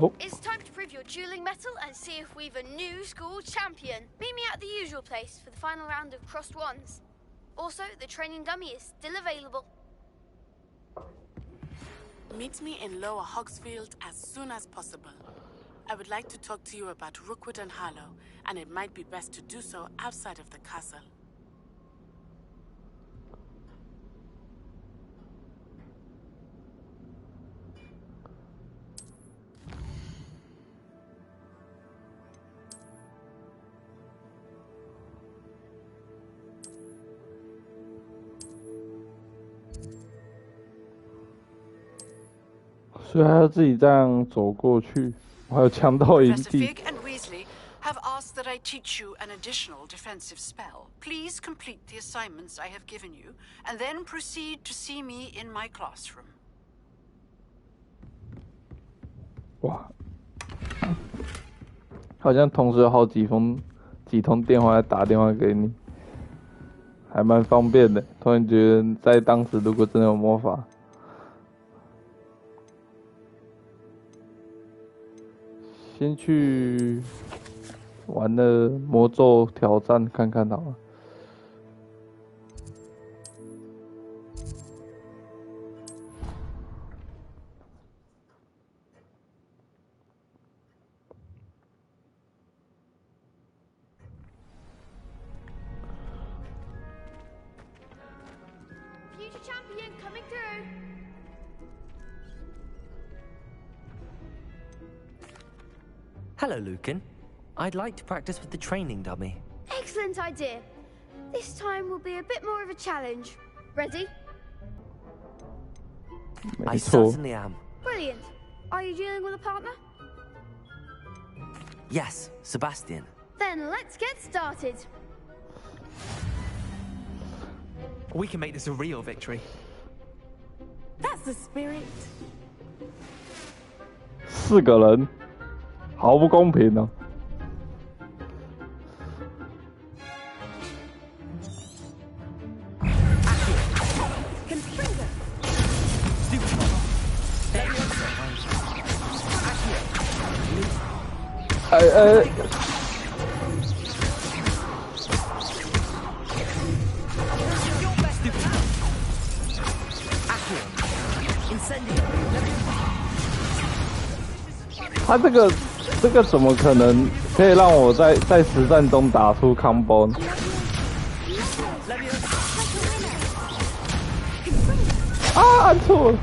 Oh. It's time to prove your dueling mettle and see if we've a new school champion. Meet me at the usual place for the final round of crossed wands. Also, the training dummy is still available. Meet me in Lower Hogsfield as soon as possible. I would like to talk to you about Rookwood and Harlow, and it might be best to do so outside of the castle.所以还要自己这样走过去，我还有强盗营 Professor 地。 Fig and Weasley have asked that I teach you an additional defensive spell. Please complete the assignments I have given you, and then proceed to see me in my classroom. 哇，好像同时有好几通电话在打电话给你，还蛮方便的。突然觉得在当时如果真的有魔法。 先去玩了魔咒挑战看看好了。Future champion coming through. Hello, Lucan. I'd like to practice with the training dummy. Excellent idea. This time will be a bit more of a challenge. Ready? I 没错， certainly am. Brilliant. Are you dealing with a partner? Yes, Sebastian. Then let's get started. We can make this a real victory. That's the spirit. 4个人，好不公平哦。 他这个怎么可能可以让我在实战中打出 combo 呢？啊，按错了。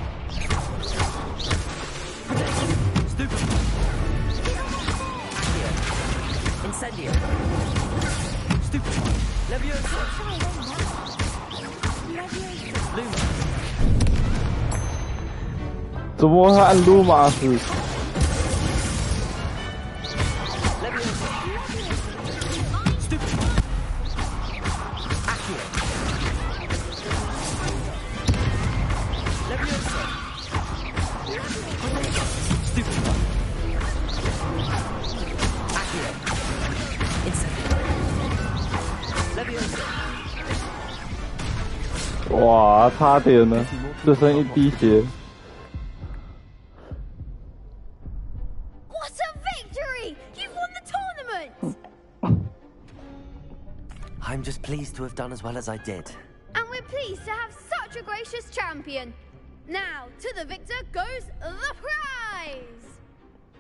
怎么会按卢马斯？哇，差点了，只剩一滴血。 What a victory! You've won the tournament! I'm just pleased to have done as well as I did. And we're pleased to have such a gracious champion. Now, to the victor goes the prize!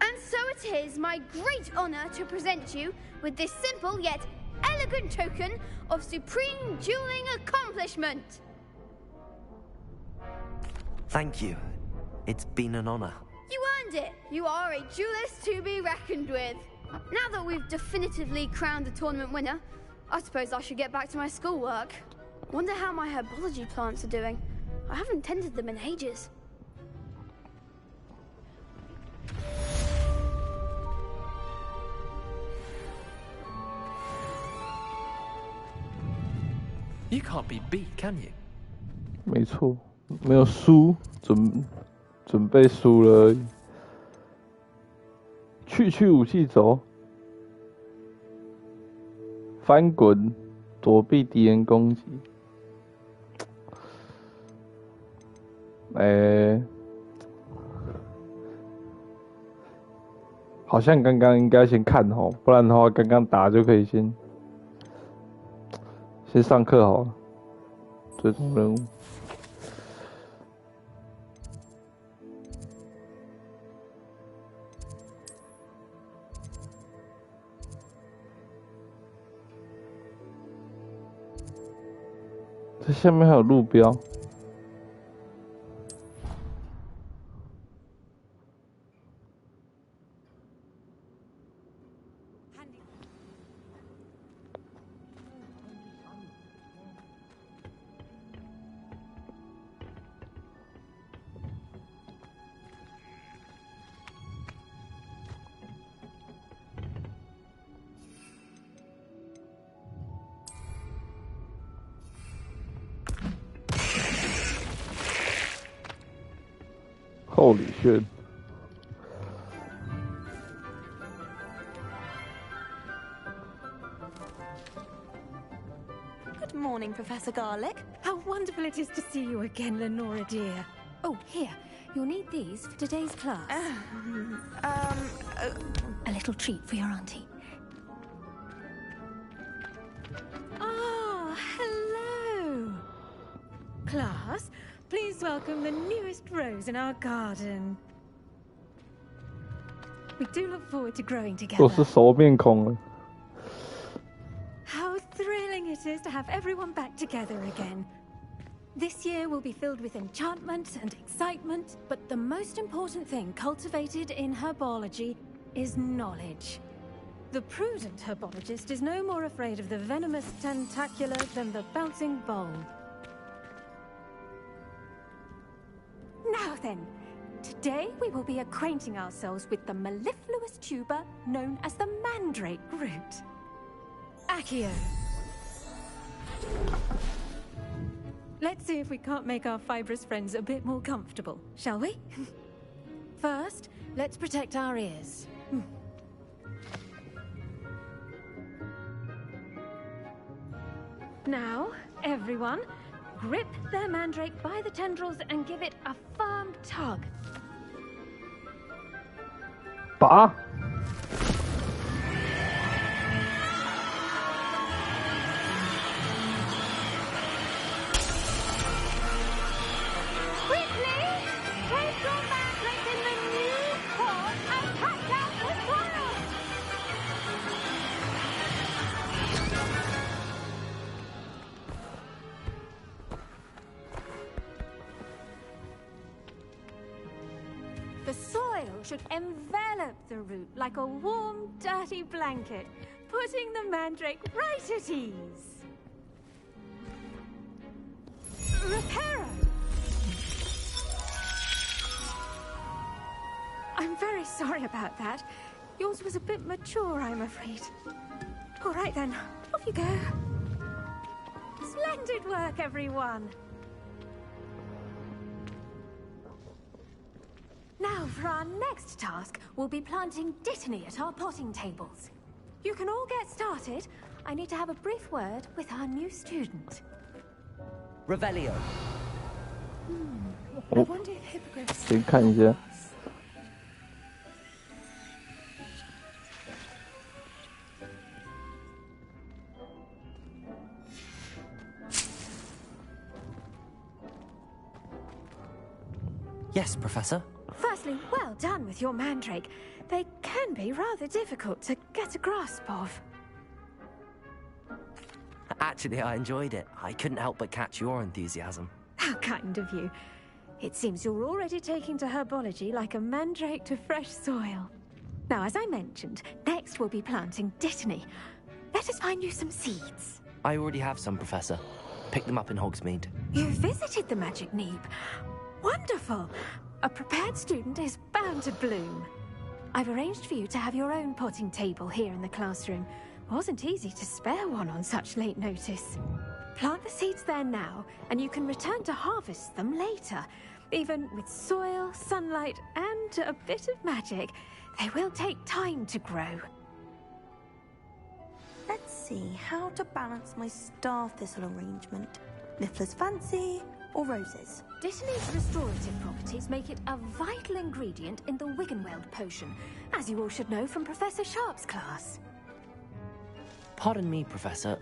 And so it is my great honor to present you with this simple yet elegant token of supreme dueling accomplishment. Thank you. It's been an honor. You earned it. You are a duelist to be reckoned with. Now that we've definitively crowned the tournament winner, I suppose I should get back to my schoolwork. Wonder how my herbology plants are doing. I haven't tended them in ages. You can't be beat, can you? 没错，没有输，准备输了而已。去武器轴，翻滚，躲避敌人攻击。好像刚刚应该先看吼，不然的话刚刚打就可以先上课好了。最终任务。这下面还有路标。Holy shit. Good morning, Professor Garlick. How wonderful it is to see you again, Lenora dear. Oh, here. You'll need these for today's class. A little treat for your auntie. Ah, hello. Class, please welcome the newest rose in our garden. We do look forward to growing together. 我是熟面孔了。How thrilling it is to have everyone back together again. This year will be filled with enchantment and excitement, but the most important thing cultivated in herbology is knowledge. The prudent herbologist is no more afraid of the venomous tentacular than the bouncing bulb. Now then, today we will be acquainting ourselves with the mellifluous tuber known as the mandrake root. Accio. Let's see if we can't make our fibrous friends a bit more comfortable, shall we? First, let's protect our ears. Now, everyone, grip their mandrake by the tendrils and give it a firm tug. 拔。Quickly! Place your mandrake in the new pot and pack out the soil! The soil should envelop the root like a warm, dirty blanket, putting the mandrake right at ease. Reparo! I'm very sorry about that. Yours was a bit mature, I'm afraid. All right then, off you go. Splendid work, everyone. Now, for our next task, we'll be planting dittany at our potting tables. You can all get started. I need to have a brief word with our new student. Revelio. I wonder if hippogriffs... 先看一下。Yes, Professor. Firstly, well done with your mandrake. They can be rather difficult to get a grasp of. Actually, I enjoyed it. I couldn't help but catch your enthusiasm. How kind of you. It seems you're already taking to herbology like a mandrake to fresh soil. Now, as I mentioned, next we'll be planting dittany. Let us find you some seeds. I already have some, Professor. Picked them up in Hogsmeade. You visited the Magic Neeb. Wonderful! A prepared student is bound to bloom. I've arranged for you to have your own potting table here in the classroom. Wasn't easy to spare one on such late notice. Plant the seeds there now, and you can return to harvest them later. Even with soil, sunlight, and a bit of magic, they will take time to grow. Let's see how to balance my star thistle arrangement. Niffler's fancy or roses. Dittany's restorative properties make it a vital ingredient in the Wiggenweld potion, as you all should know from Professor Sharp's class. Pardon me, Professor.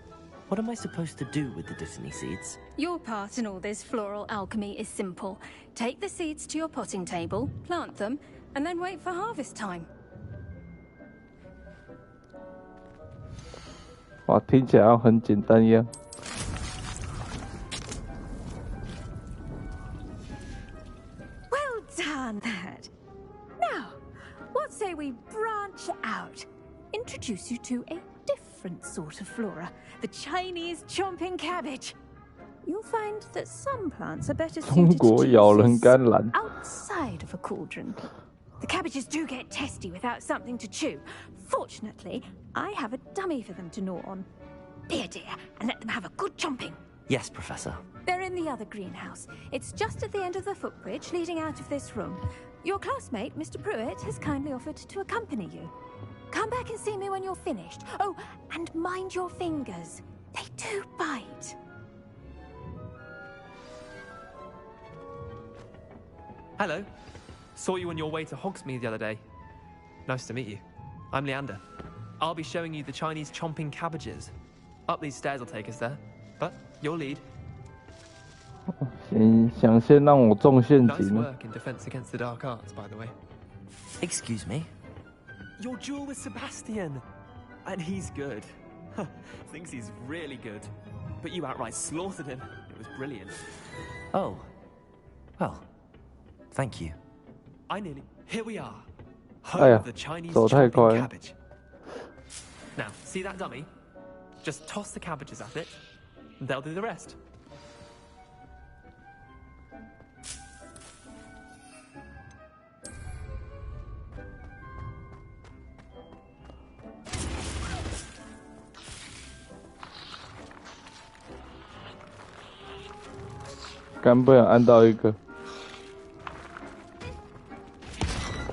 What am I supposed to do with the Dittany seeds? Your part in all this floral alchemy is simple. Take the seeds to your potting table, plant them, and then wait for harvest time. 哇，听起来好像很简单一样。Well done, lad. Now, what say we branch out? Introduce you to a different sort of flora, the Chinese chomping cabbage. You'll find that some plants are better suited to use outside of a cauldron. The cabbages do get testy without something to chew. Fortunately, I have a dummy for them to gnaw on. Be a dear and let them have a good chomping. Yes, Professor. They're in the other greenhouse. It's just at the end of the footbridge leading out of this room. Your classmate, Mr. Pruitt, has kindly offered to accompany you. Come back and see me when you're finished. Oh, and mind your fingers. They do bite. Hello. Saw you on your way to Hogsmeade the other day. Nice to meet you. I'm Leander. I'll be showing you the Chinese chomping cabbages. Up these stairs will take us there. But you'll lead. 想先让我中陷 Nice 阱。 work in defense against the dark arts, by the way. Excuse me? Your duel with Sebastian. And he's good. Thinks he's really good. But you outright slaughtered him. It was brilliant. Oh. Well, thank you. Here we are. 哎呀 Home of the Chinese 走太 chomping 快了。 cabbage. Now, see that dummy? Just toss the cabbages at it, and they'll do the rest. "刚不想按到一个，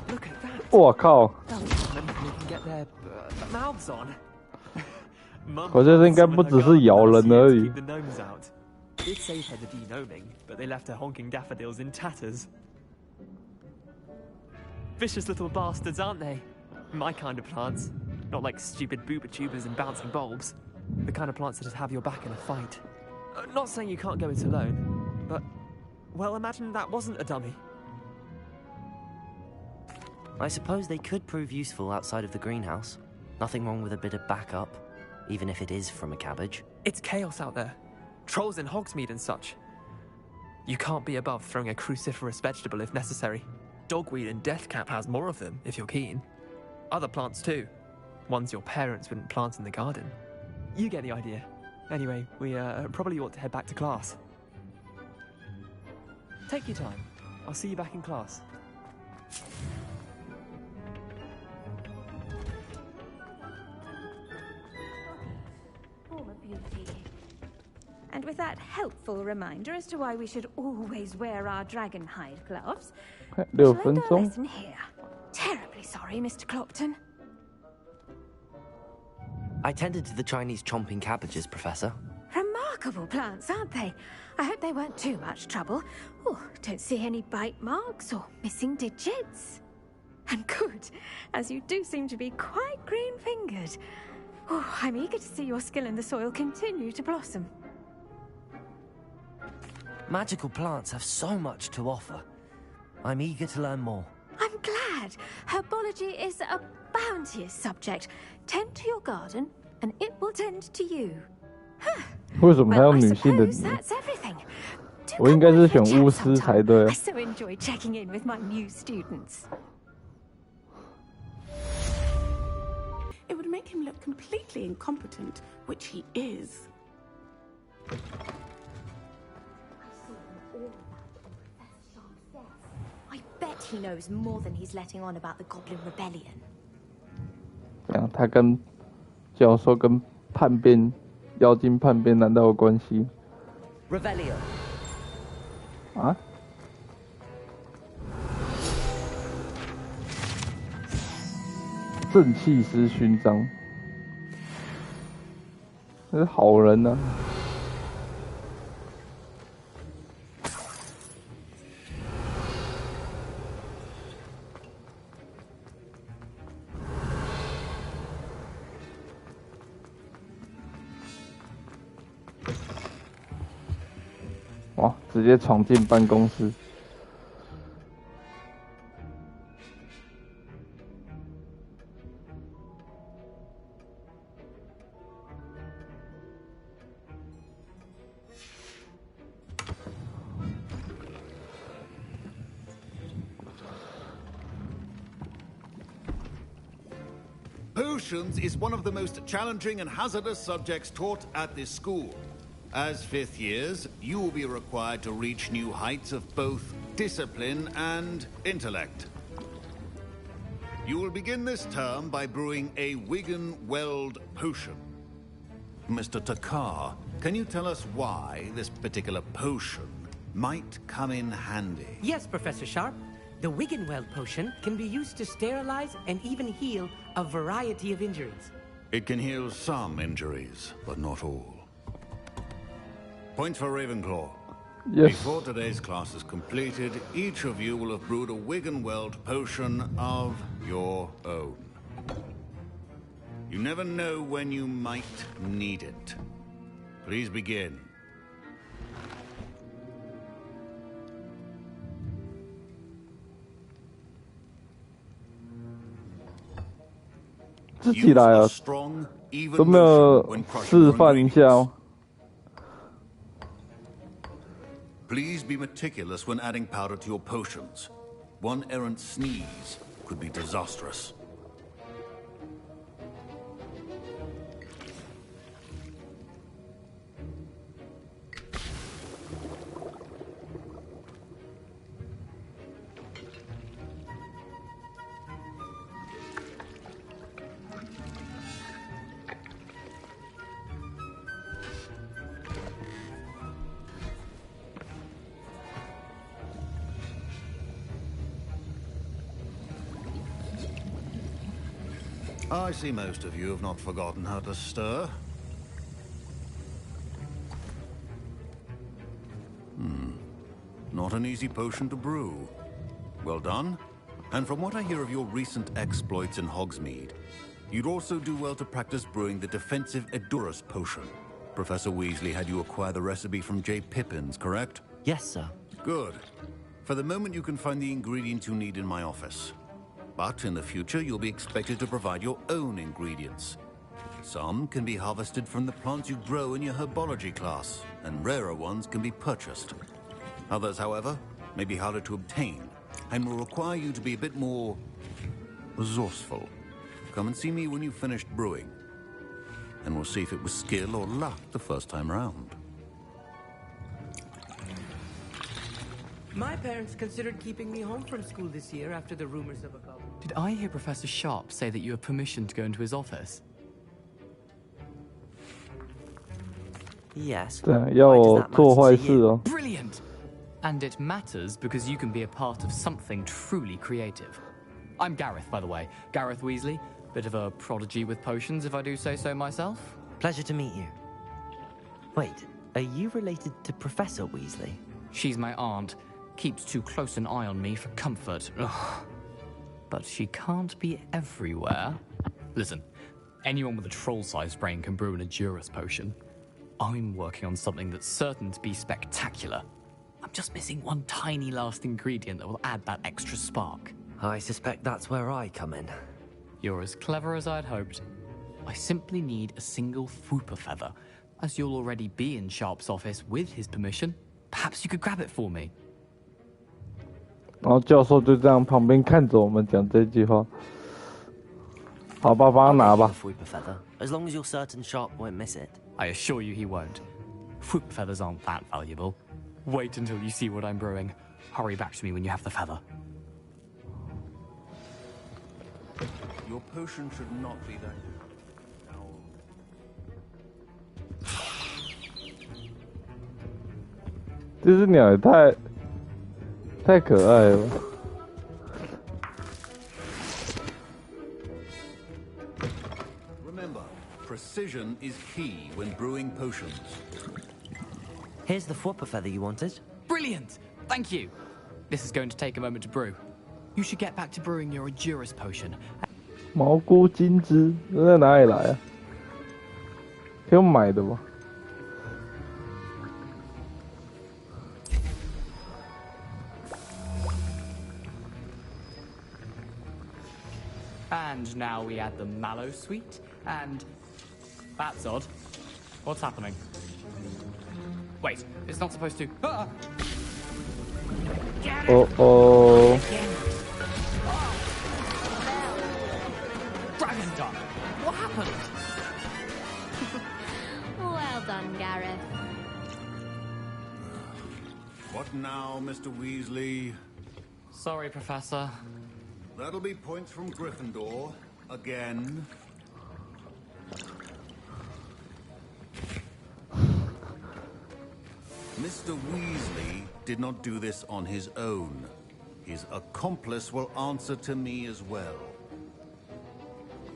Look at that. 我靠！ And they can get their mouths on. Mum 我觉得应该不只是咬人而已。 keep the gnomes out. Did save her the de-gnoming, but they left her honking daffodils in tatters. Vicious little bastards, aren't they? My kind of plants. Not like stupid booba tubers and bouncing bulbs. The kind of plants that just have your back in a fight. Not saying you can't go it alone, but... Well, imagine that wasn't a dummy. I suppose they could prove useful outside of the greenhouse. Nothing wrong with a bit of backup, even if it is from a cabbage. It's chaos out there. Trolls in Hogsmeade and such. You can't be above throwing a cruciferous vegetable if necessary. Dogweed and deathcap has more of them, if you're keen. Other plants too. Ones your parents wouldn't plant in the garden. You get the idea. Anyway, we probably ought to head back to class. Take your time. I'll see you back in class. Former beauty. And with that helpful reminder as to why we should always wear our dragon hide gloves, 6 shall I 分 do a 钟， lesson here? Terribly sorry, Mr. Clopton. I tended to the Chinese chomping cabbages, Professor. Remarkable plants, aren't they? I hope they weren't too much trouble. Oh, don't see any bite marks or missing digits. And good, as you do seem to be quite green-fingered. Oh, I'm eager to see your skill in the soil continue to blossom. Magical plants have so much to offer. I'm eager to learn more. I'm glad. Herbology is a bounteous subject. Tend to your garden, and it will tend to you. 为什么还 Well, 有 I 女性的 suppose 你？ that's everything. Do 我应 come 该 by 是 for a 选 chat 巫师 sometime. 才对 I。so enjoy checking in with my new students. It would make him look completely incompetent, which he is. I bet he knows more than he's letting on about the Goblin Rebellion. 这样，他跟教授跟叛变、妖精叛变难道有关系 Revelio. 啊？正气师勋章，那是好人啊。直接闯进办公室。Potions is one of the most challenging and hazardous subjects taught at this school. As fifth years, you will be required to reach new heights of both discipline and intellect. You will begin this term by brewing a Wigan-Weld potion. Mr. Takar, can you tell us why this particular potion might come in handy? Yes, Professor Sharp. The Wigan-Weld potion can be used to sterilize and even heal a variety of injuries. It can heal some injuries, but not all. Points for Ravenclaw. Yes. Before today's class is completed, each of you will have brewed a Wigan-Weld potion of your own. You never know when you might need it. Please begin. 自己来啊，都没有示范一下吗？ Please be meticulous when adding powder to your potions. One errant sneeze could be disastrous. I see most of you have not forgotten how to stir. Not an easy potion to brew. Well done. And from what I hear of your recent exploits in Hogsmeade, you'd also do well to practice brewing the defensive Edurus potion. Professor Weasley had you acquire the recipe from J. Pippins, correct? Yes, sir. Good. For the moment, you can find the ingredients you need in my office. But in the future, you'll be expected to provide your own ingredients. Some can be harvested from the plants you grow in your herbology class, and rarer ones can be purchased. Others, however, may be harder to obtain, and will require you to be a bit more resourceful. Come and see me when you've finished brewing, and we'll see if it was skill or luck the first time round. My parents considered keeping me home from school this year after the rumors of a goblin. Did I hear Professor Sharp say that you have permission to go into his office? Yes. 对，要我做坏事哦。 Brilliant! And it matters because you can be a part of something truly creative. I'm Gareth, by the way. Gareth Weasley. Bit of a prodigy with potions, if I do say so myself. Pleasure to meet you. Wait, are you related to Professor Weasley? She's my aunt. Keeps too close an eye on me for comfort. Ugh. But she can't be everywhere. Listen, anyone with a troll-sized brain can brew an Edurus potion. I'm working on something that's certain to be spectacular. I'm just missing one tiny last ingredient that will add that extra spark. I suspect that's where I come in. You're as clever as I'd hoped. I simply need a single Fwooper feather. As you'll already be in Sharp's office with his permission, perhaps you could grab it for me. 然后教授就这样旁边看着我们讲这句话。好吧，帮他拿吧。 Fwooper feather, as long as you're certain Sharp won't miss it. I assure you he won't. Fwooper feathers aren't that valuable. Wait until you see what I'm brewing. Hurry back to me when you have the feather. Your potion should not be that. 这只鸟也太可爱了吧。 Remember, precision is key when brewing potions. Here's the Fwooper feather you wanted. Brilliant! Thank you. This is going to take a moment to brew. You should get back to brewing your Edurus potion. 蘑菇金枝这在哪里来啊？可以用买的吗？ And now we add the mallow sweet, and... That's odd. What's happening? Wait, it's not supposed to... Ah! Uh-oh. Dragon Duck! What happened? Well done, Gareth. What now, Mr. Weasley? Sorry, Professor. That'll be points from Gryffindor. Again. Mr. Weasley did not do this on his own. His accomplice will answer to me as well.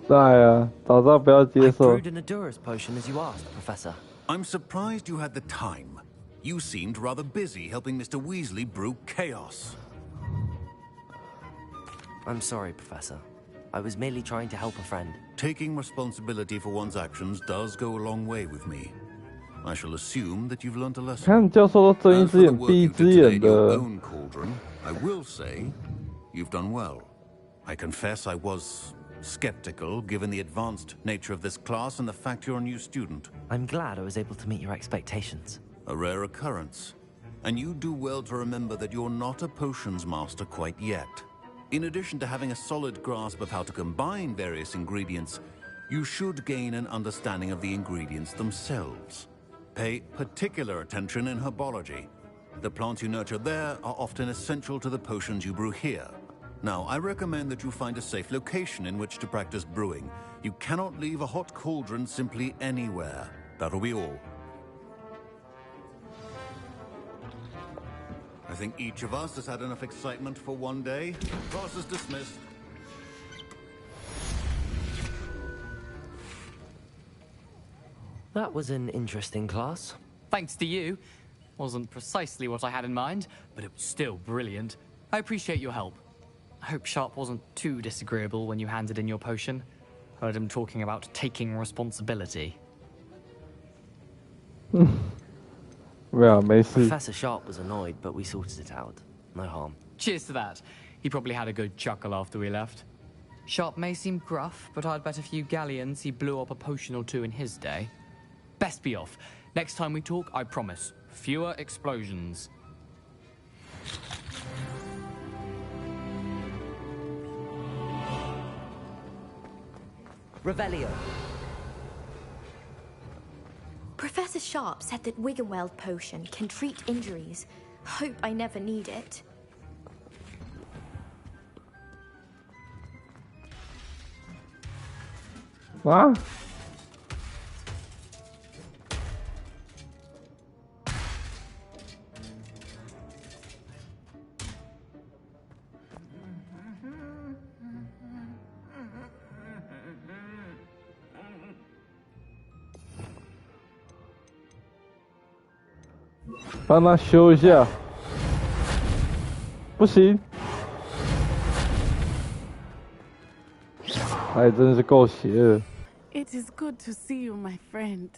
在啊，早知道不要接 I 受。 brewed an Adurus potion as you asked, Professor. I'm surprised you had the time. You seemed rather busy helping Mr. Weasley brew chaos. I'm sorry, Professor. I was merely trying to help a friend. Taking responsibility for one's actions does go a long way with me. I shall assume that you've learnt a lesson. 看教授都睁一 As 只 for the 眼 work 闭一 you 只 did 眼 today in your 的。 own cauldron, I will say you've done well. I confess I was skeptical given the advanced nature of this class and the fact you're a new student. I'm glad I was able to meet your expectations. A rare occurrence. And you do well to remember that you're not a potions master quite yet. In addition to having a solid grasp of how to combine various ingredients, you should gain an understanding of the ingredients themselves. Pay particular attention in herbology. The plants you nurture there are often essential to the potions you brew here. Now, I recommend that you find a safe location in which to practice brewing. You cannot leave a hot cauldron simply anywhere. That'll be all. I think each of us has had enough excitement for one day. Class is dismissed. That was an interesting class. Thanks to you. Wasn't precisely what I had in mind, but it was still brilliant. I appreciate your help. I hope Sharp wasn't too disagreeable when you handed in your potion. Heard him talking about taking responsibility. Professor Sharp was annoyed, but we sorted it out. No harm. Cheers to that. He probably had a good chuckle after we left. Sharp may seem gruff, but I'd bet a few galleons he blew up a potion or two in his day. Best be off. Next time we talk, I promise, fewer explosions. Revelio. Professor Sharp said that Wiggenweld potion can treat injuries. Hope I never need it. What?帮他修一下，不行，哎，真是够邪恶。It is good to see you, my friend.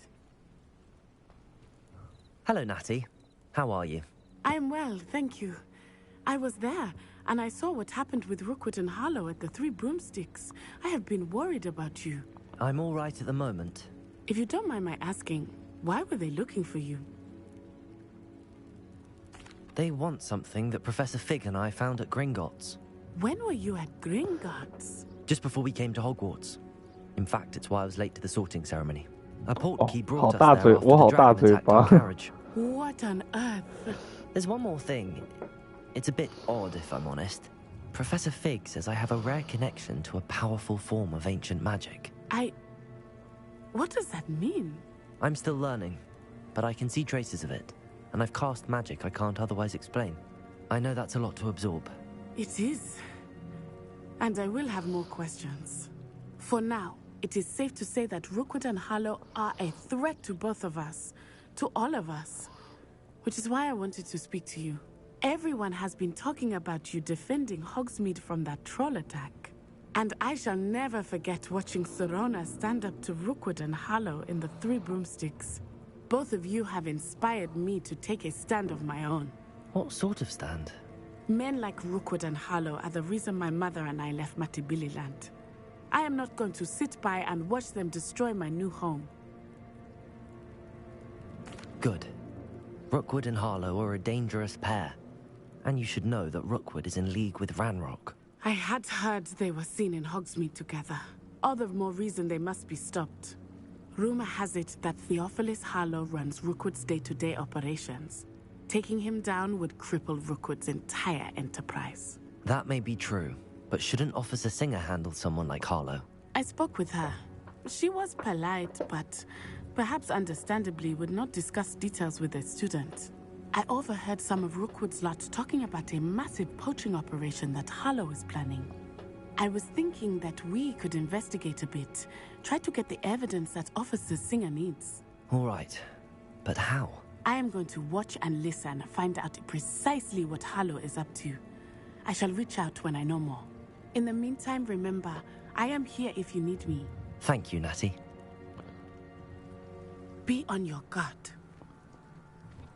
Hello, Natty. How are you? I'm well, thank you. I was there, and I saw what happened with Rookwood and Harlow at the Three Broomsticks. I have been worried about you. I'm all right at the moment. If you don't mind my asking, why were they looking for you? They want something that Professor Fig and I found at Gringotts. When were you at Gringotts? Just before we came to Hogwarts. In fact, it's why I was late to the sorting ceremony. A portkey brought us there after the dragon attacked our carriage. What on earth? There's one more thing. It's a bit odd, if I'm honest. Professor Fig says I have a rare connection to a powerful form of ancient magic. What does that mean? I'm still learning, but I can see traces of it. And I've cast magic I can't otherwise explain. I know that's a lot to absorb. It is. And I will have more questions. For now, it is safe to say that Rookwood and Harlow are a threat to both of us. To all of us. Which is why I wanted to speak to you. Everyone has been talking about you defending Hogsmeade from that troll attack. And I shall never forget watching Serona stand up to Rookwood and Harlow in the Three Broomsticks. Both of you have inspired me to take a stand of my own. What sort of stand? Men like Rookwood and Harlow are the reason my mother and I left Matibililand. I am not going to sit by and watch them destroy my new home. Good. Rookwood and Harlow are a dangerous pair. And you should know that Rookwood is in league with Ranrock. I had heard they were seen in Hogsmeade together. All the more reason they must be stopped. Rumor has it that Theophilus Harlow runs Rookwood's day-to-day operations. Taking him down would cripple Rookwood's entire enterprise. That may be true, but shouldn't Officer Singer handle someone like Harlow? I spoke with her. She was polite, but perhaps understandably would not discuss details with a student. I overheard some of Rookwood's lot talking about a massive poaching operation that Harlow is planning. I was thinking that we could investigate a bit, try to get the evidence that Officer Singer needs. All right, but how? I am going to watch and listen, find out precisely what Harlow is up to. I shall reach out when I know more. In the meantime, remember, I am here if you need me. Thank you, Natty. Be on your guard.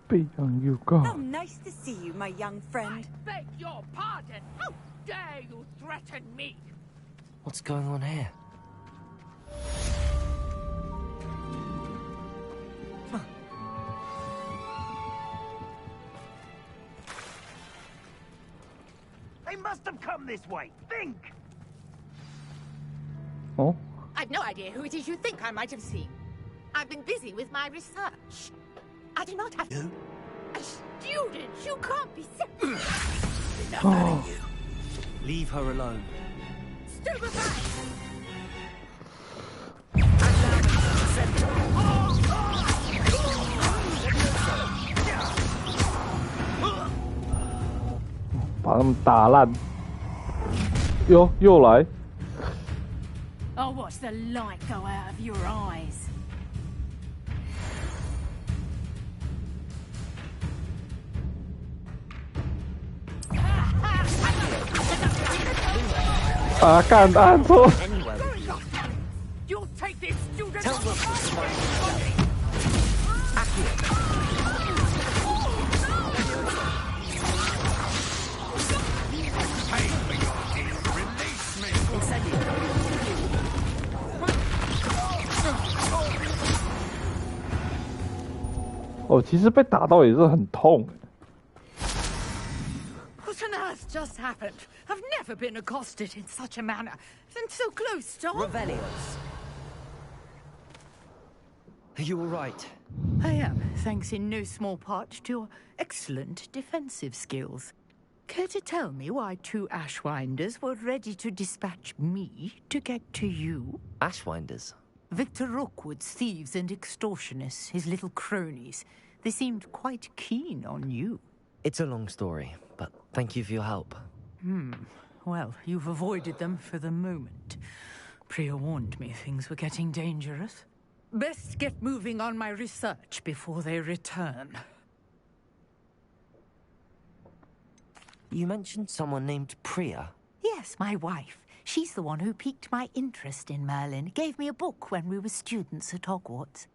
Be on your guard. How nice to see you, my young friend. I beg your pardon. How dare you threaten me? What's going on here? They must have come this way. Think! Oh? I've no idea who it is you think I might have seen. I've been busy with my research. I do not have... You? A student! You can't be Enough out of you. Leave her alone. Stupefy!把他们打烂。哟，又来。 I'll watch the light go out of your eyes.干按错。 You'll take this student. Release me! 哦，其实被打到也是很痛。 What on earth just happened? I've never been accosted in such a manner. And so close to... Revelios. Are you all right? I am, thanks in no small part to your excellent defensive skills. Care to tell me why two Ashwinders were ready to dispatch me to get to you? Ashwinders? Victor Rookwood's thieves and extortionists, his little cronies. They seemed quite keen on you. It's a long story, but thank you for your help. Well, you've avoided them for the moment. Priya warned me things were getting dangerous. Best get moving on my research before they return. You mentioned someone named Priya. Yes, my wife. She's the one who piqued my interest in Merlin. Gave me a book when we were students at Hogwarts.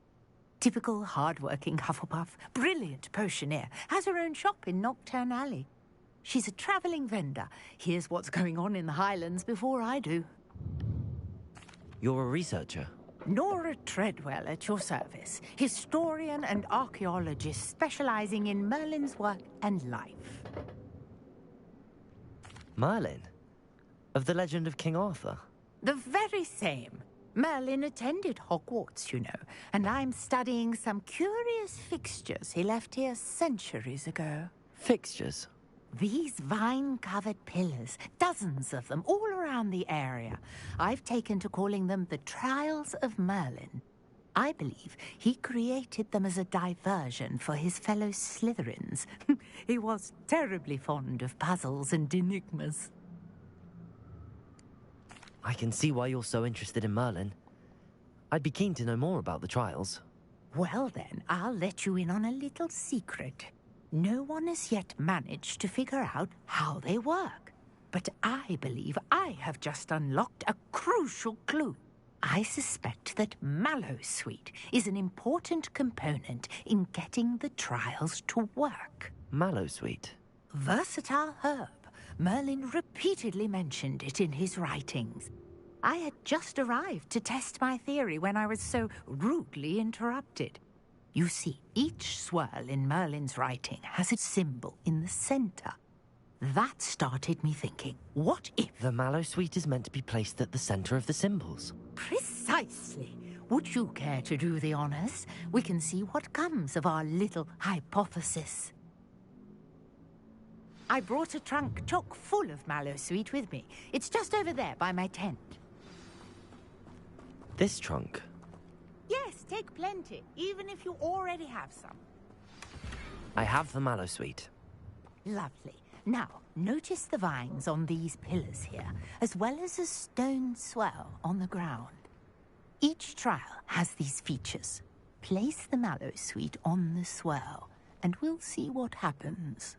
Typical hard-working Hufflepuff, brilliant potioneer, has her own shop in Nocturne Alley. She's a travelling vendor. Hears what's going on in the Highlands before I do. You're a researcher? Nora Treadwell at your service. Historian and archaeologist specialising in Merlin's work and life. Merlin? Of the legend of King Arthur? The very same. Merlin attended Hogwarts, you know, and I'm studying some curious fixtures he left here centuries ago. Fixtures? These vine-covered pillars, dozens of them, all around the area. I've taken to calling them the Trials of Merlin. I believe he created them as a diversion for his fellow Slytherins. He was terribly fond of puzzles and enigmas. I can see why you're so interested in Merlin. I'd be keen to know more about the trials. Well then, I'll let you in on a little secret. No one has yet managed to figure out how they work. But I believe I have just unlocked a crucial clue. I suspect that Mallowsweet is an important component in getting the trials to work. Mallowsweet? Versatile herb. Merlin repeatedly mentioned it in his writings. I had just arrived to test my theory when I was so rudely interrupted. You see, each swirl in Merlin's writing has a symbol in the center. That started me thinking, what if... The mallow sweet is meant to be placed at the center of the symbols. Precisely. Would you care to do the honors? We can see what comes of our little hypothesis. I brought a trunk chock full of mallow sweet with me. It's just over there by my tent. This trunk? Yes, take plenty, even if you already have some. I have the mallow sweet. Lovely. Now, notice the vines on these pillars here, as well as a stone swell on the ground. Each trial has these features. Place the mallow sweet on the swell, and we'll see what happens.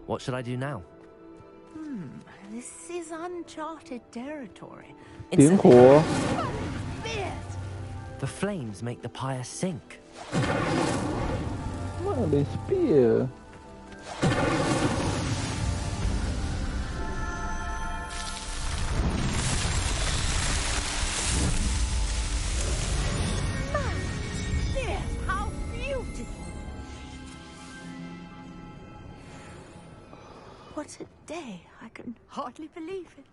What should I do now? This is uncharted territory.点火 The flames make the pyre sink. Merlin spear. How beautiful! What a day! I can hardly believe it.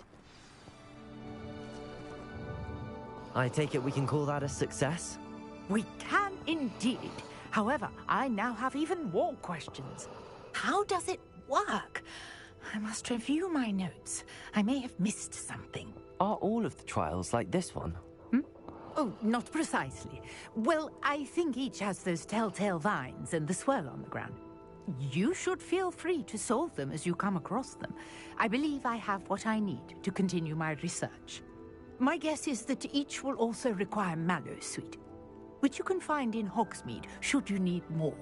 I take it we can call that a success? We can indeed. However, I now have even more questions. How does it work? I must review my notes. I may have missed something. Are all of the trials like this one? Oh, not precisely. Well, I think each has those telltale vines and the swirl on the ground. You should feel free to solve them as you come across them. I believe I have what I need to continue my research. My guess is that each will also require mallow sweet, which you can find in Hogsmeade should you need more.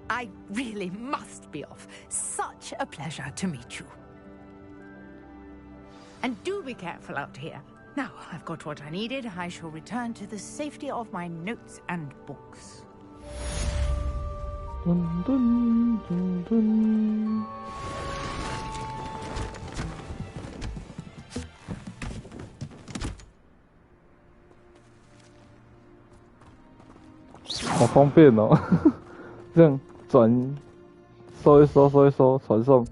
I really must be off. Such a pleasure to meet you. And do be careful out here. Now, I've got what I needed. I shall return to the safety of my notes and books. Dun, dun, dun, dun. 好方便哦，这样转收一收，收一收，传送。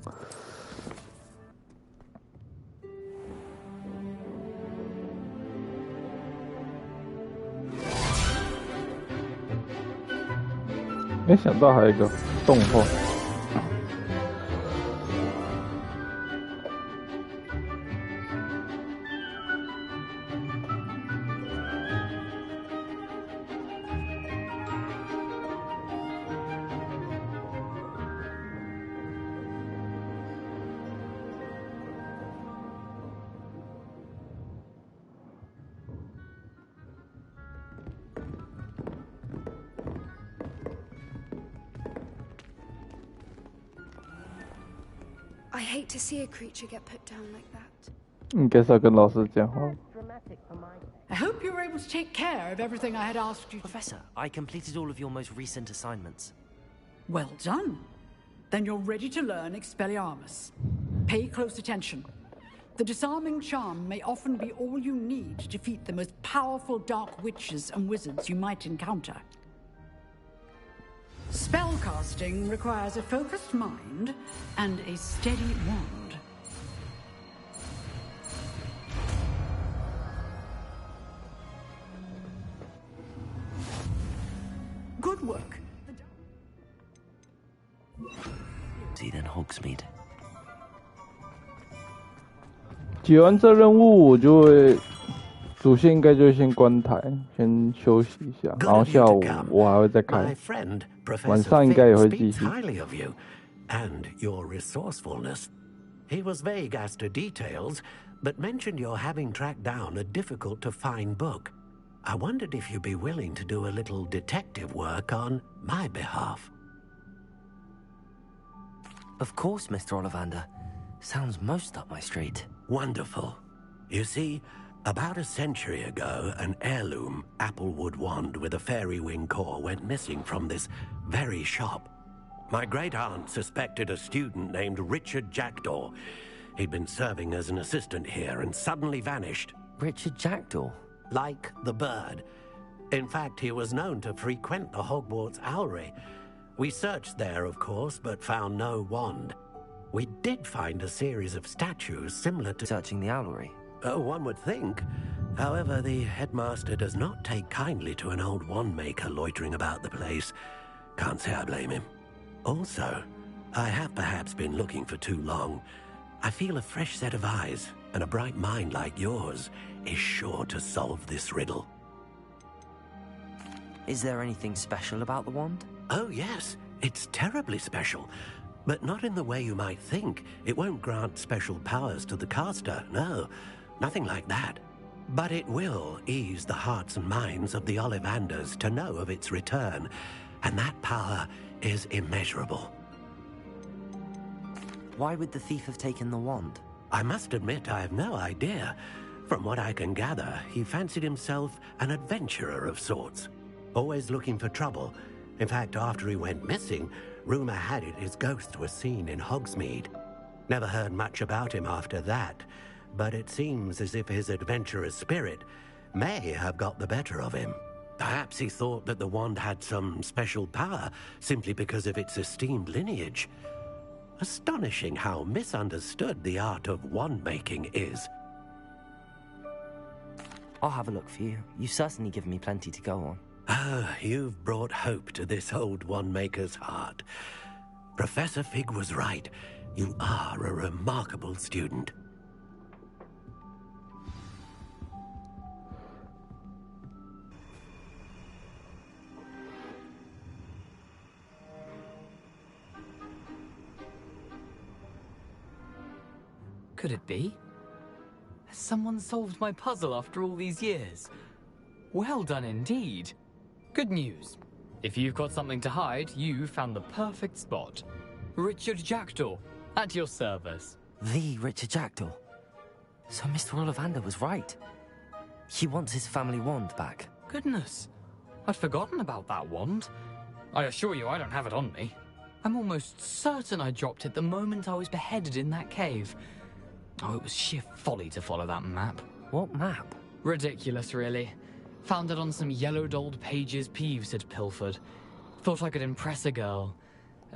没想到还有一个动画。I hate to see a creature get put down like that. 应该是要跟老师讲话。 I hope you were able to take care of everything I had asked you. Professor, I completed all of your most recent assignments. Well done. Then you're ready to learn Expelliarmus. Pay close attention. The disarming charm may often be all you need to defeat the most powerful dark witches and wizards you might encounter. Spellcasting requires a focused mind and a steady wand. Good work. See then Hogsmeade. 解完这任务，我就会主线应该就先关台，先休息一下，然后下午我还会再开。晚上应该也会继续。 highly of you and your resourcefulness. He was vague as to details, but mentioned your having tracked down a difficult-to-find book. I wondered if you'd be willing to do a little detective work on my behalf. Of course, Mr. Ollivander. Sounds most up my street. Wonderful. You see, about a century ago, an heirloom applewood wand with a fairy wing core went missing from this very shop. My great-aunt suspected a student named Richard Jackdaw. He'd been serving as an assistant here and suddenly vanished. Richard Jackdaw? Like the bird. In fact, he was known to frequent the Hogwarts Owlery. We searched there, of course, but found no wand. We did find a series of statues similar to... Searching the Owlery? One would think. However, the headmaster does not take kindly to an old wand maker loitering about the place. Can't say I blame him. Also, I have perhaps been looking for too long. I feel a fresh set of eyes, and a bright mind like yours is sure to solve this riddle. Is there anything special about the wand? Oh, yes. It's terribly special. But not in the way you might think. It won't grant special powers to the caster, no. Nothing like that. But it will ease the hearts and minds of the Ollivanders to know of its return. And that power is immeasurable. Why would the thief have taken the wand? I must admit I have no idea. From what I can gather, he fancied himself an adventurer of sorts. Always looking for trouble. In fact, after he went missing, rumor had it his ghost was seen in Hogsmeade. Never heard much about him after that, but it seems as if his adventurous spirit may have got the better of him. Perhaps he thought that the wand had some special power simply because of its esteemed lineage. Astonishing how misunderstood the art of wand-making is. I'll have a look for you. You've certainly given me plenty to go on. Ah, you've brought hope to this old wand-maker's heart. Professor Fig was right. You are a remarkable student. Could it be? Has someone solved my puzzle after all these years? Well done indeed. Good news. If you've got something to hide, you've found the perfect spot. Richard Jackdaw, at your service. The Richard Jackdaw? So Mr. Ollivander was right. He wants his family wand back. Goodness, I'd forgotten about that wand. I assure you I don't have it on me. I'm almost certain I dropped it the moment I was beheaded in that cave. Oh, it was sheer folly to follow that map. What map? Ridiculous, really. Found it on some yellowed old pages Peeves had pilfered. Thought I could impress a girl.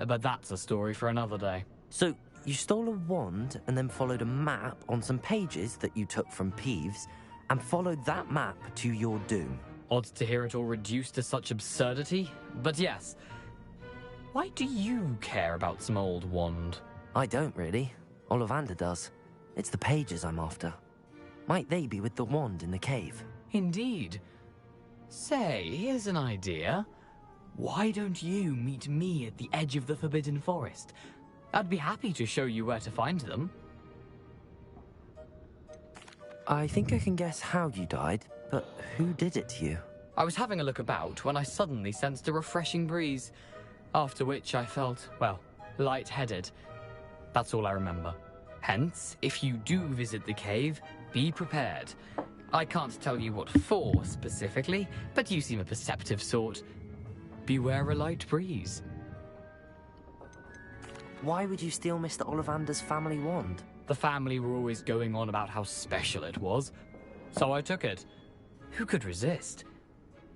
But that's a story for another day. So, you stole a wand and then followed a map on some pages that you took from Peeves and followed that map to your doom. Odd to hear it all reduced to such absurdity, but yes. Why do you care about some old wand? I don't, really. Ollivander does. It's the pages I'm after. Might they be with the wand in the cave? Indeed. Say, here's an idea. Why don't you meet me at the edge of the Forbidden Forest? I'd be happy to show you where to find them. I think I can guess how you died, but who did it to you? I was having a look about when I suddenly sensed a refreshing breeze, after which I felt, well, lightheaded. That's all I remember. Hence, if you do visit the cave, be prepared. I can't tell you what for specifically, but you seem a perceptive sort. Beware a light breeze. Why would you steal Mr. Ollivander's family wand? The family were always going on about how special it was, so I took it. Who could resist?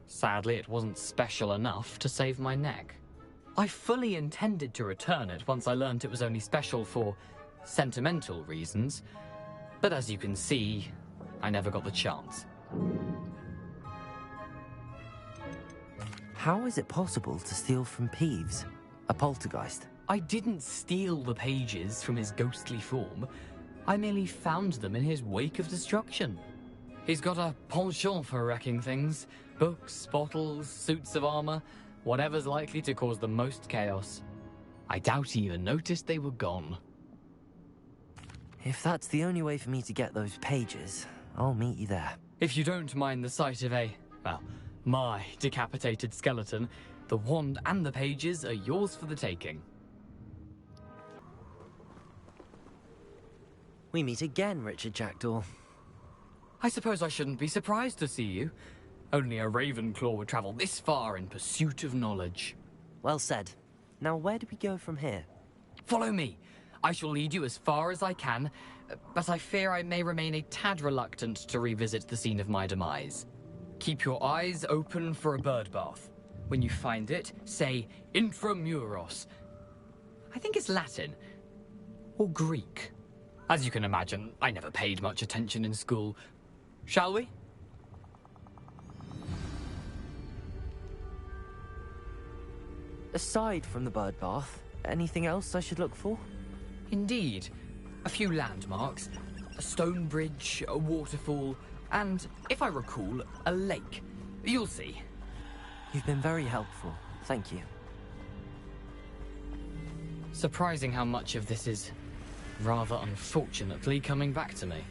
Sadly, it wasn't special enough to save my neck. I fully intended to return it once I learned it was only special for sentimental reasons, but as you can see, I never got the chance. How is it possible to steal from Peeves, a poltergeist? I didn't steal the pages from his ghostly form. I merely found them in his wake of destruction. He's got a penchant for wrecking things. Books, bottles, suits of armor, whatever's likely to cause the most chaos. I doubt he even noticed they were gone. If that's the only way for me to get those pages, I'll meet you there. If you don't mind the sight of my decapitated skeleton, the wand and the pages are yours for the taking. We meet again, Richard Jackdaw. I suppose I shouldn't be surprised to see you. Only a Ravenclaw would travel this far in pursuit of knowledge. Well said. Now where do we go from here? Follow me. I shall lead you as far as I can, but I fear I may remain a tad reluctant to revisit the scene of my demise. Keep your eyes open for a bird bath. When you find it, say Intramuros. I think it's Latin. Or Greek. As you can imagine, I never paid much attention in school. Shall we? Aside from the bird bath, anything else I should look for? Indeed. A few landmarks. A stone bridge, a waterfall, and, if I recall, a lake. You'll see. You've been very helpful. Thank you. Surprising how much of this is, rather unfortunately, coming back to me.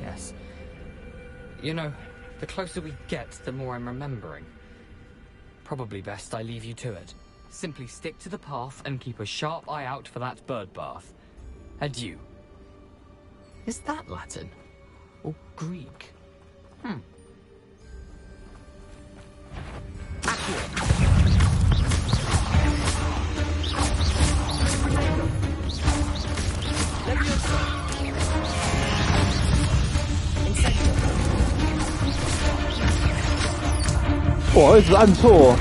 Yes. You know, the closer we get, the more I'm remembering. Probably best I leave you to it. Simply stick to the path and keep a sharp eye out for that bird bath. Adieu. Is that Latin? Or Greek?我一直按错。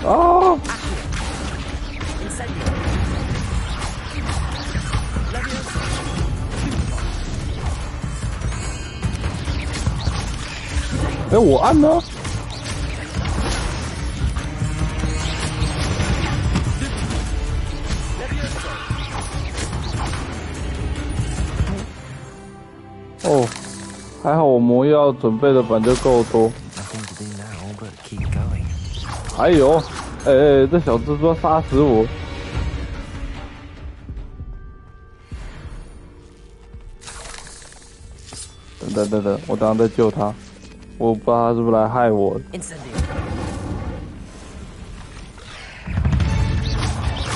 哦！哎，我按呢？哦，还好我魔药准备的本就够多。还有，这小蜘蛛要杀死我！等，我等下再救他。我不知道他是不是来害我。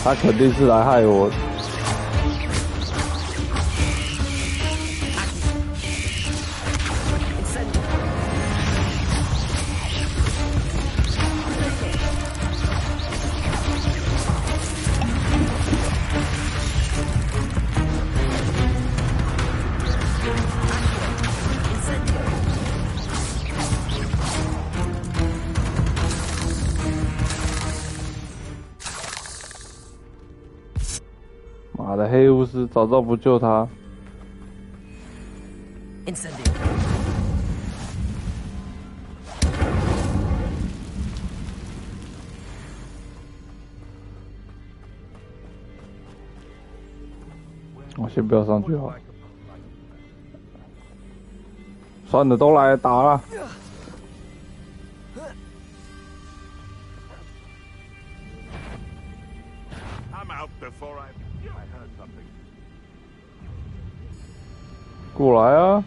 他肯定是来害我的。妈的，黑巫师早知道不救他。我先不要上去好了。算了，都来打了。过来啊！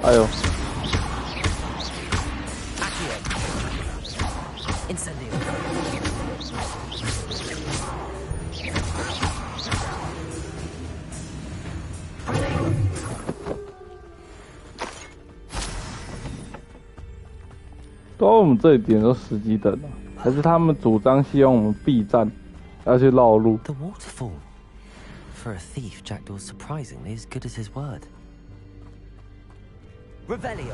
哎呦！说我们这里点都10级等了，还是他们主张希望我们避战，要去绕路。 The waterfall. For a thief, Jackdaw's surprisingly as good as his word. Revelio.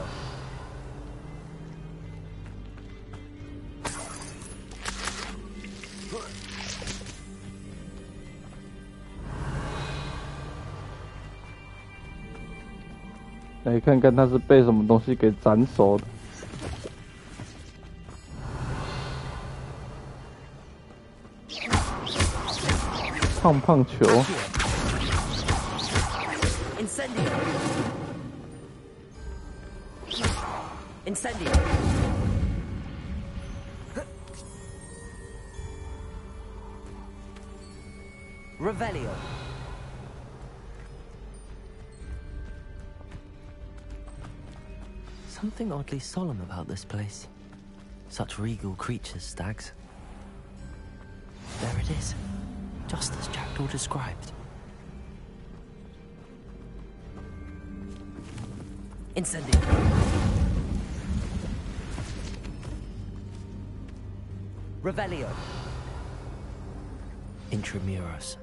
来看看他是被什么东西给斩首的。胖胖球。 Incendio. Incendio. Revelio. Something oddly solemn about this place. Such regal creatures, stags. There it is, just as Jackdaw described. Incendio. Revelio. Intramuros.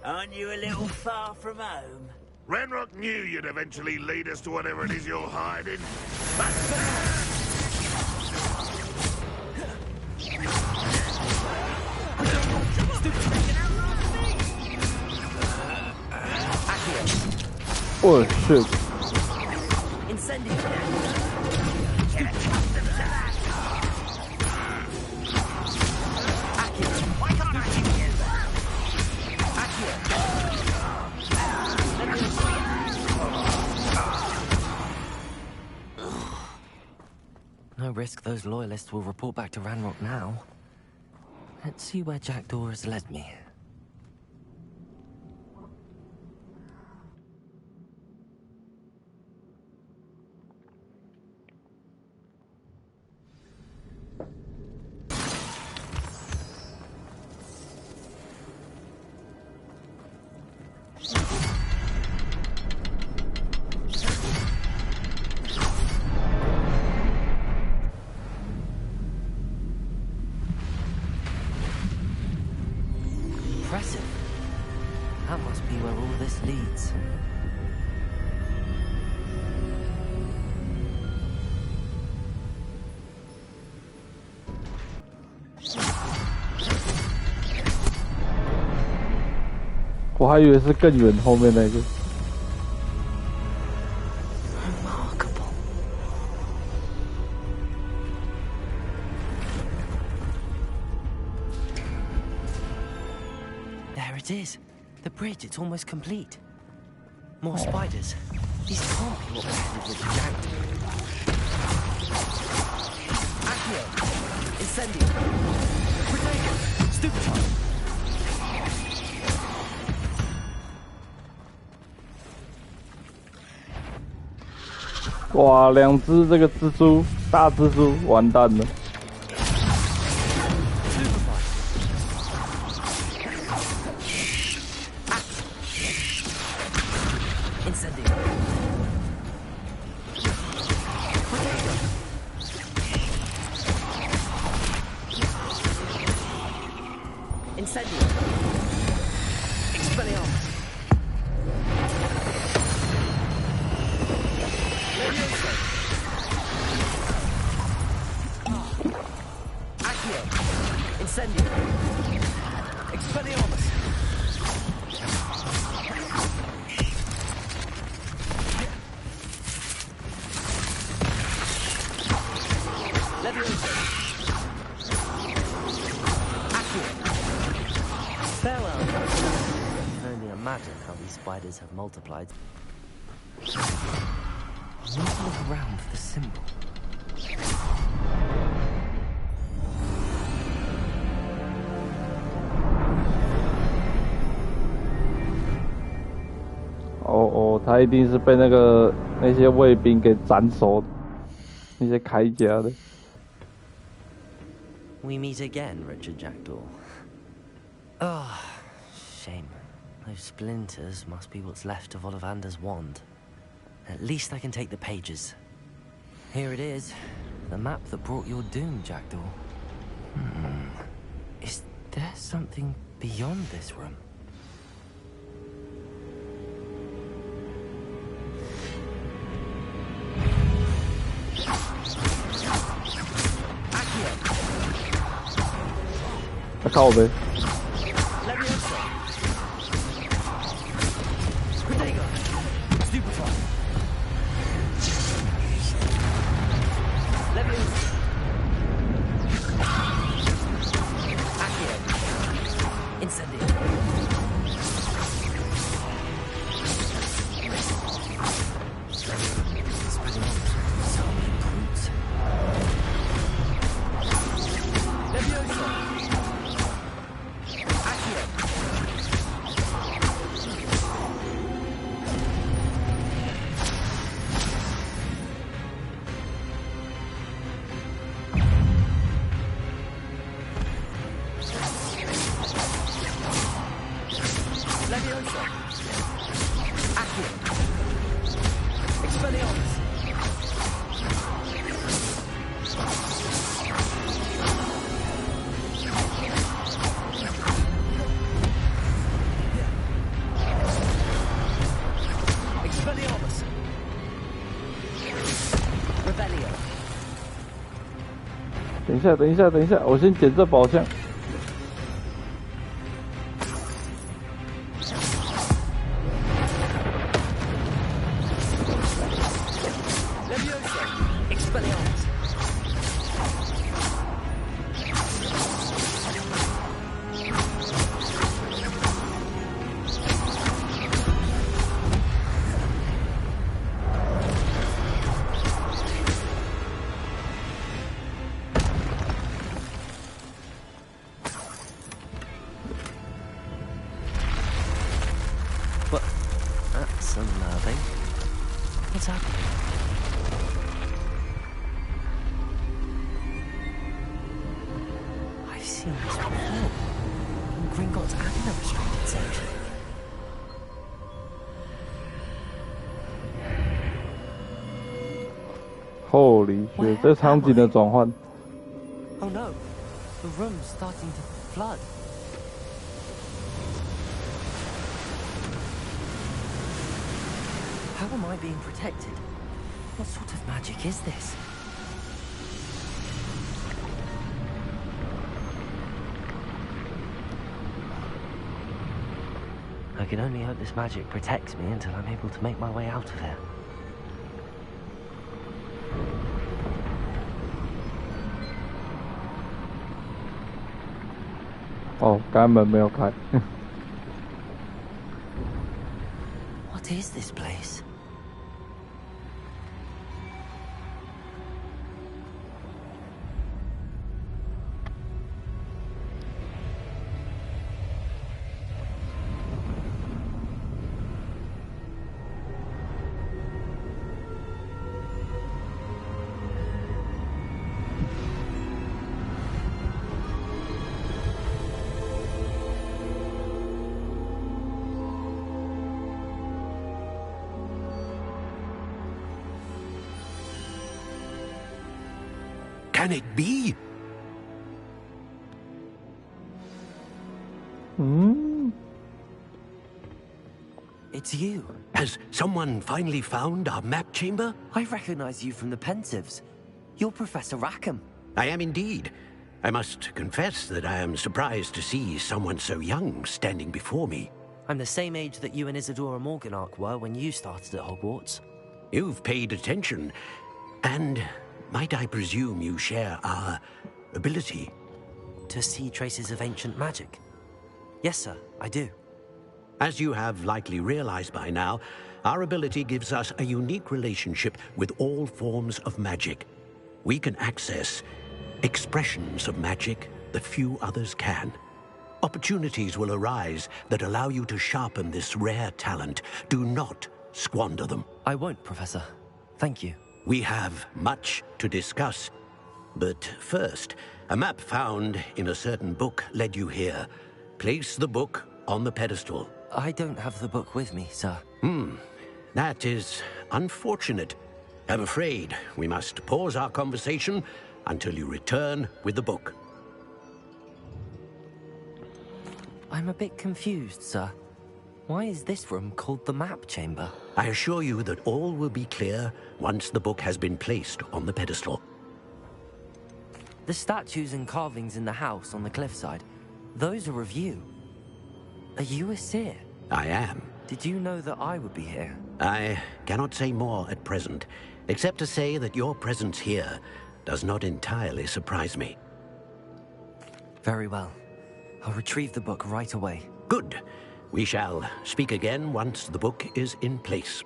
Aren't you a little far from home? Ranrock knew you'd eventually lead us to whatever it is you're hiding. Oh shit. Incendio. Why can't I hear you? No risk those loyalists will report back to Ranrock now. Let's see where Jackdaw has led me. Impressive. That must be where all this leads. Remarkable. 我还以为是更远后面那个。 There it is. The bridge, it's almost complete. More spiders. These can't be what we're headed with Jackdaw. Accio! Incendio! Protego! Stupefy! 哇，2只这个蜘蛛，大蜘蛛，完蛋了。 Farewell. I can only imagine how these spiders have multiplied. I need to look around for the symbol. Oh, 哦，他一定是被那些卫兵给斩首的。 Incendio. 哦，他一定是被那个那些卫兵给斩首的。 Revelio. 哦哦，他一定是被那个那些卫兵给斩首的。 Incendio. Incendio. 哦，那些铠甲的。We meet again, Richard Jackdaw. Ah, shame. Those splinters must be what's left of Ollivander's wand. At least I can take the pages. Here it is, the map that brought your doom, Jackdaw. Is there something beyond this room? I靠呗。等一下，我先捡这宝箱。What's happening? I've seen this before. In Gringotts and the restricted section. Holy shit！ 这场景的转换。 Oh no! The room's starting to flood. How am I being protected? What sort of magic is this? I can only hope this magic protects me until I'm able to make my way out of here. Oh, 刚刚门没有开。What is this place? Can it be? It's you. Has someone finally found our map chamber? I recognize you from the Pensives. You're Professor Rackham. I am indeed. I must confess that I am surprised to see someone so young standing before me. I'm the same age that you and Isadora Morganach were when you started at Hogwarts. You've paid attention, and might I presume you share our ability? To see traces of ancient magic? Yes, sir, I do. As you have likely realized by now, our ability gives us a unique relationship with all forms of magic. We can access expressions of magic that few others can. Opportunities will arise that allow you to sharpen this rare talent. Do not squander them. I won't, Professor. Thank you. We have much to discuss. But first, a map found in a certain book led you here. Place the book on the pedestal. I don't have the book with me, sir. That is unfortunate. I'm afraid we must pause our conversation until you return with the book. I'm a bit confused, sir. Why is this room called the map chamber? I assure you that all will be clear once the book has been placed on the pedestal. The statues and carvings in the house on the cliffside, those are of you. Are you a seer? I am. Did you know that I would be here? I cannot say more at present, except to say that your presence here does not entirely surprise me. Very well. I'll retrieve the book right away. Good. We shall speak again once the book is in place.